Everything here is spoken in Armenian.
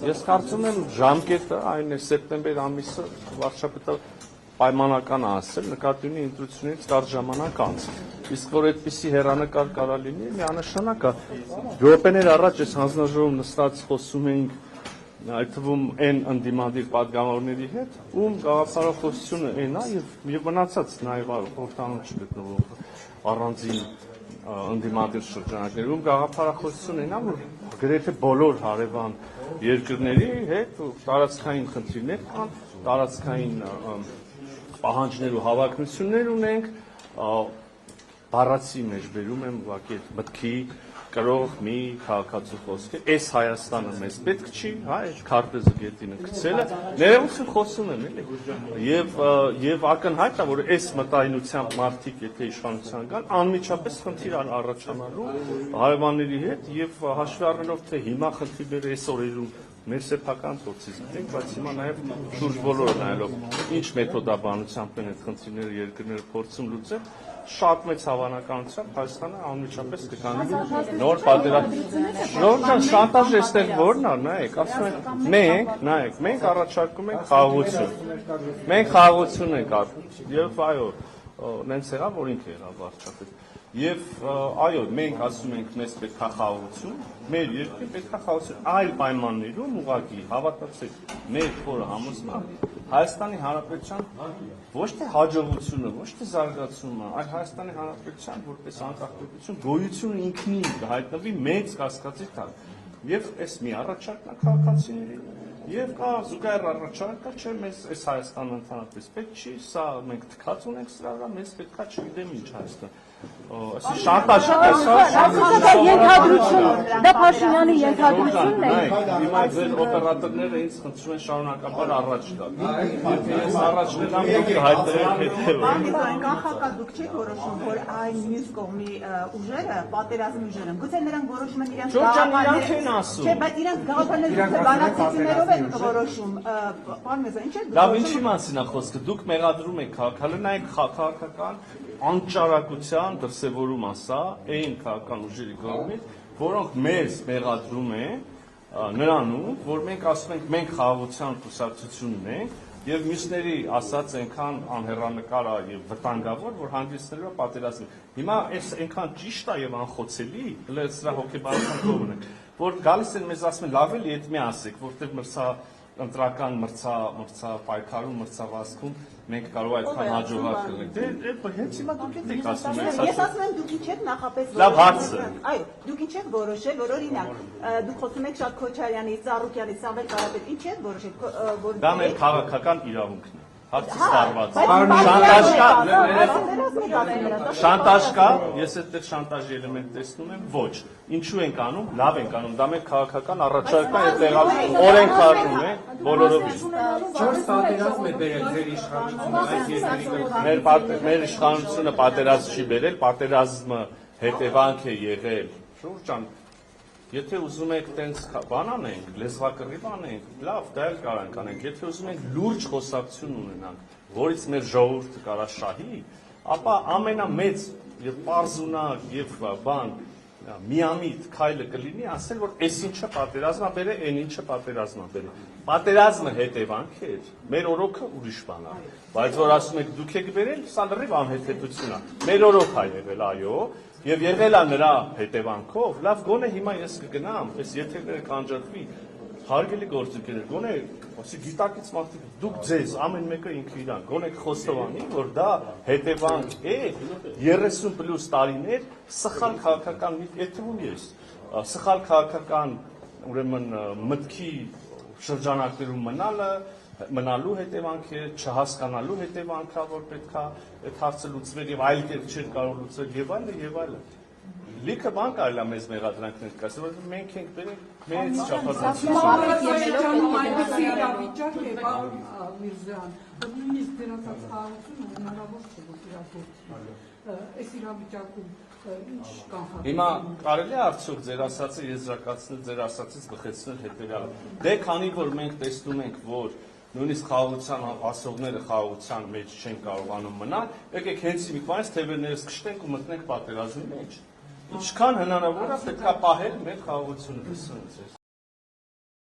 Ես կարծում եմ ժամկետը այն է սեպտեմբեր ամիսը վարչապետը պայմանական ասել, նկատի ունի ընտրությունից կարճ ժամանակ անց։ Իսկ որ այդպիսի հեռանկար կարա լինի, միանշանակ է։ Րոպեներ առաջ ես հանձնաժողովում նստած խոսում էինք այդ թվում այն ընդդիմադիր պատգամավորների հետ, ում գաղափարախոսությունը այն է եւ մնացած նաեւ խորհրդանոց չգտնվող առանձին ընդդիմադիր շրջանակներում գաղափարախոսությունը այն է, որ գրեթե բոլոր հարևան երկրների հետ տարածքային խնդիրներ կան, տարածքային պահանջներ ու հավակնություններ ունենք, բառացի մեջ բերում եմ ուղղակի այդ մտքի կրող մի քաղաքացու խոսքը, այս Հայաստանը մեզ պետք չի, հա, այդ քարտեզը գետինը գցելը, ներողություն խոսում եմ, էլի, եւ ակնհայտ է, որ այս մտայնությամբ մարդիկ եթե իշխանության գան, անմիջապես խնդիր առաջանալու հարևանների հետ եւ հաշվի առնելով թե հիմա խնդիրները այս օրերում մեր սեփական փորձից ենք, բայց հիմա նաեւ շուրջ բոլորը նայելով ինչ մեթոդաբանությամբ են այդ խնդիրները երկրները փորձում լուծել, շատ մեծ հավանականությամբ Հայաստանը անմիջապես կկանի նոր պատերազմ։ Ժողովրդական շանտաժը այստեղ որն է, նայեք, ասում են, մենք առաջարկում ենք խաղաղություն։ Մենք խաղաղություն ենք արվում։ Եվ այո, նենց եղավ, որ ինքը եղավ վարչապետ։ Եվ այո, մենք ասում ենք մեզ պետք է խաղաղություն, մեր երկրին պետք է խաղաղություն, այլ պայմաններում ուղղակի հավատացեք, մեր խորը համոզմունք Հայաստանի Հանրապետության ոչ թե հաջողությունը, ոչ թե զարգացումը, այլ Հայաստանի Հանրապետության որպես անկախ պետություն գոյությունը ինքնին կհայտնվի մեծ կասկածի տակ։ Եվ այս մի առաջարկն է քաղաքացիներին, եւ կա զուգահեռ առաջարկը, չէ, մեզ այս Հայաստանը ընդհանրապես պետք չի, սա մենք թքած ունենք սրա վրա, մեզ պետքա չգիտեմ ինչ Հայաստան։ Այսի շանտաժ է, դա ենթադրություն, դա Փաշինյանի ենթադրությունն է։ Հիմա ձեր օպերատորները ինձ խնդրում են շարունակաբար առաջ գալ։ Եթե ես առաջ գնամ, դուք հայտնեք հետևում։ Անկախական դուք չեք որոշում, որ այն մյուս կողմի ուժերը, պատերազմի ուժերը, գուցե նրանք որոշում են իրենց գաղափարները։ Չէ, բայց իրենց գաղափարները բանացիներով են որոշում։ Պարոն Մեզա, ինչ եք Դա ինչի մասին է խոսքը։ Դուք մեղադրում եք քաղաքալը, նայեք քաղաքական անճարակության դրսևորում ասա, այն քաղաքական ուժերի կողմից, որոնք մեզ մեղադրում են նրանում, որ մենք ասում ենք մենք խաղաղության կուսակցություն ունենք եւ մյուսների ասած այնքան անհեռանկար է եւ վտանգավոր, որ հանգեցնելու է պատերազմի։ Հիմա այս այնքան ճիշտ է եւ անխոցելի, սրա հոգեբանական կողմն է, որ գալիս են մեզ ասում են լավ էլի այդ մի ասեք, որտեղ մրցա ընտրական պայքարում, մրցավազքում մենք կարող այդքան հաջողակ լինենք։ Դե հենց հիմա դուք եք ասում եք։ Ես ասում եմ դուք ինչ եք նախապես լավ հարց է։ Այո, դուք ինչ եք որոշել, որ օրինակ դուք խոսում եք Շահ Քոչարյանի, Ծառուկյանի, Սամվել Կարապետի, ինչ եք որոշել, որ դա մեր քաղաքական իրավունքն է։ Հարցը ստարված։ Շանտաժ կա, ես այդտեղ շանտաժի էլեմենտ տեսնում եմ, ոչ։ Ինչու ենք անում, լավ ենք անում, դա մեր քաղաքական առաջարկն է, տեղալ օրենք առնում է, բոլորովին։ Չորս պատերազմ է բերել ձեր իշխանությունը այս երկրի Մեր իշխանությունը պատերազմ չի բերել, պատերազմը հետևանք է եղել։ Շուրջ ջան, եթե ուզում եք տենց բան անենք, լեզվակռիվ անենք, լավ, դա էլ կարանք անենք, եթե ուզում ենք լուրջ խոսակցություն ունենանք, որից մեր ժողովուրդը կարա շահի, ապա ամենամեծ եւ պարզունակ եւ բան միամիտ քայլը կլինի ասել, որ այս ինչը պատերազմա բերե, այն ինչը պատերազմա բերե։ Պատերազմը հետևանք է, մեր օրոքը ուրիշ բան է, բայց որ ասում եք դուք եք բերել, սա լրիվ անհեթեթություն է։ Մեր օրոք է եղել, այո, եւ եղել է նրա հետևանքով, լավ գոնե հիմա ես կգնամ, այս եթերները կանջատվի, հարգելի գործընկերներ, գոնե ասի գիտակից մարդիկ, դուք ձեզ ամեն մեկը ինքը իրան, գոնե խոստովանի, որ դա հետևանք է 30+ տարիներ սխալ քաղաքական երթվում ես, սխալ քաղաքական ուրեմն մտքի շրջանակներում մնալու հետևանք է, չհասկանալու հետևանք է, որ պետք է այդ հարցը լուծվել եւ այլ կերպ չէր կարող լուծել եւ այլն։ Լիքը բան կարելի է մեզ մեղադրանքներ կասել, որ մենք ենք բերել մեծ չափազանցություն։ Իրավիճակ է, պարոն Միրզոյան, որ նույնիսկ դրանց խաղաղությունը հնարավոր չէ, որ իրագործվի։ Այս իրավիճակում ինչ կանխատեսում։ Հիմա կարելի է արդյոք ձեր ասածը եզրակացնել, ձեր ասածից բխեցնել հետևյալը։ Դե քանի որ մենք տեսնում ենք, որ նույնիսկ խաղաղության ասողները խաղաղության մեջ չեն կարողանում մնալ, եկեք հենց մի բանից թևերներս կշտենք ու մտնենք պատերազմի մեջ։ Ինչքան հնարավոր է պետք է պահել մեր խաղաղությունը։